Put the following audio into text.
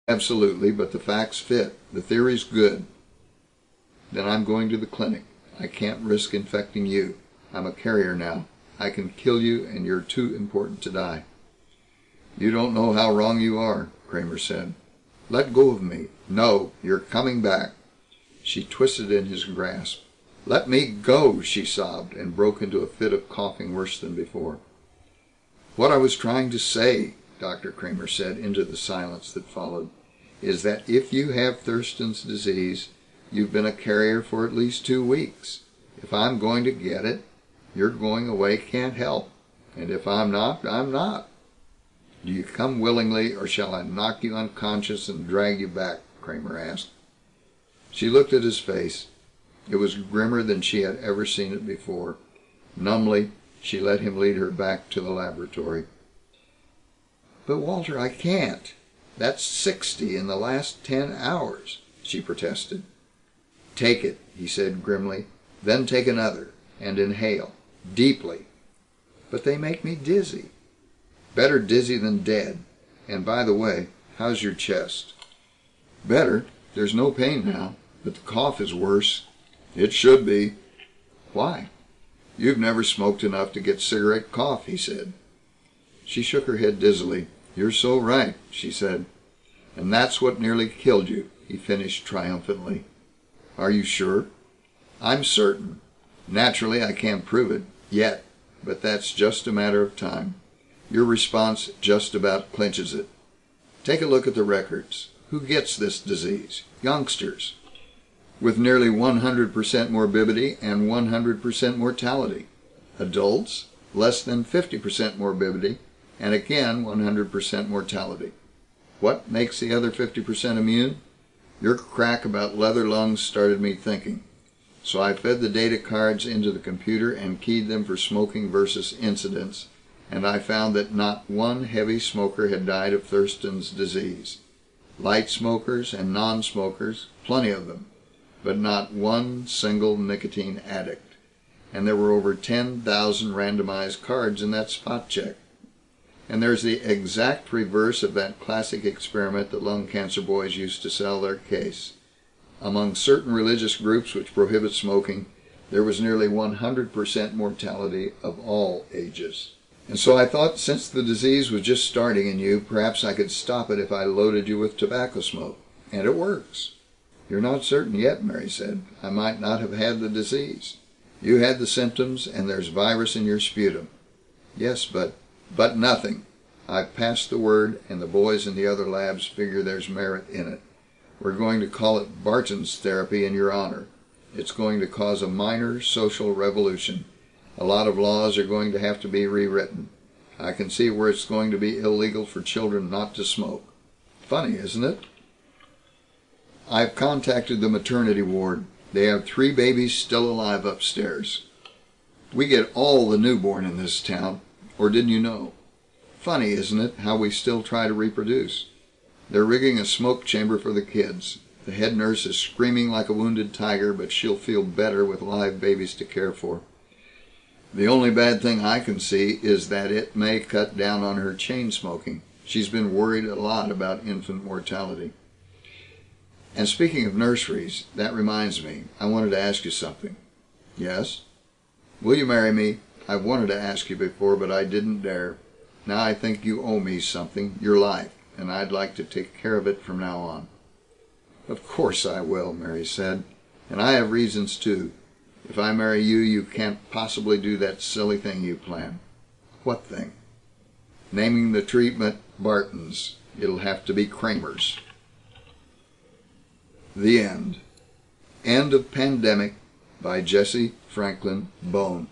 Absolutely, but the facts fit. The theory's good. Then I'm going to the clinic. I can't risk infecting you. I'm a carrier now. I can kill you, and you're too important to die." "You don't know how wrong you are," Kramer said. "Let go of me." "No, you're coming back." She twisted in his grasp. "Let me go," she sobbed, and broke into a fit of coughing worse than before. "What I was trying to say," Dr. Kramer said into the silence that followed, "is that if you have Thurston's disease, you've been a carrier for at least 2 weeks. If I'm going to get it, your going away can't help. And if I'm not, I'm not. Do you come willingly, or shall I knock you unconscious and drag you back?" Kramer asked. She looked at his face. It was grimmer than she had ever seen it before. Numbly, she let him lead her back to the laboratory. "But Walter, I can't. That's 60 in the last 10 hours, she protested. "Take it," he said grimly. "Then take another, and inhale. Deeply." "But they make me dizzy." "Better dizzy than dead. And by the way, how's your chest?" "Better. There's no pain now, but the cough is worse." "It should be." "Why?" "You've never smoked enough to get cigarette cough," he said. She shook her head dizzily. "You're so right," she said. "And that's what nearly killed you," he finished triumphantly. "Are you sure?" "I'm certain. Naturally, I can't prove it yet, but that's just a matter of time. Your response just about clinches it. Take a look at the records. Who gets this disease? Youngsters, with nearly 100% morbidity and 100% mortality. Adults, less than 50% morbidity, and again 100% mortality. What makes the other 50% immune? Your crack about leather lungs started me thinking. So I fed the data cards into the computer and keyed them for smoking versus incidence, and I found that not one heavy smoker had died of Thurston's disease. Light smokers and non-smokers, plenty of them, but not one single nicotine addict. And there were over 10,000 randomized cards in that spot check. And there's the exact reverse of that classic experiment that lung cancer boys used to sell their case. Among certain religious groups which prohibit smoking, there was nearly 100% mortality of all ages. And so I thought, since the disease was just starting in you, perhaps I could stop it if I loaded you with tobacco smoke. And it works." "You're not certain yet," Mary said. "I might not have had the disease. You had the symptoms, and there's virus in your sputum." "Yes, but..." "But nothing. I've passed the word, and the boys in the other labs figure there's merit in it. We're going to call it Barton's therapy in your honor. It's going to cause a minor social revolution. A lot of laws are going to have to be rewritten. I can see where it's going to be illegal for children not to smoke. Funny, isn't it? I've contacted the maternity ward. They have 3 babies still alive upstairs. We get all the newborn in this town. Or didn't you know? Funny, isn't it, how we still try to reproduce? They're rigging a smoke chamber for the kids. The head nurse is screaming like a wounded tiger, but she'll feel better with live babies to care for. The only bad thing I can see is that it may cut down on her chain smoking. She's been worried a lot about infant mortality. And speaking of nurseries, that reminds me, I wanted to ask you something." "Yes?" "Will you marry me? I've wanted to ask you before, but I didn't dare. Now I think you owe me something, your life, and I'd like to take care of it from now on." "Of course I will," Mary said. "And I have reasons too. If I marry you, you can't possibly do that silly thing you plan." "What thing?" "Naming the treatment Barton's. It'll have to be Kramer's." The End. End of Pandemic by Jesse Franklin Bone.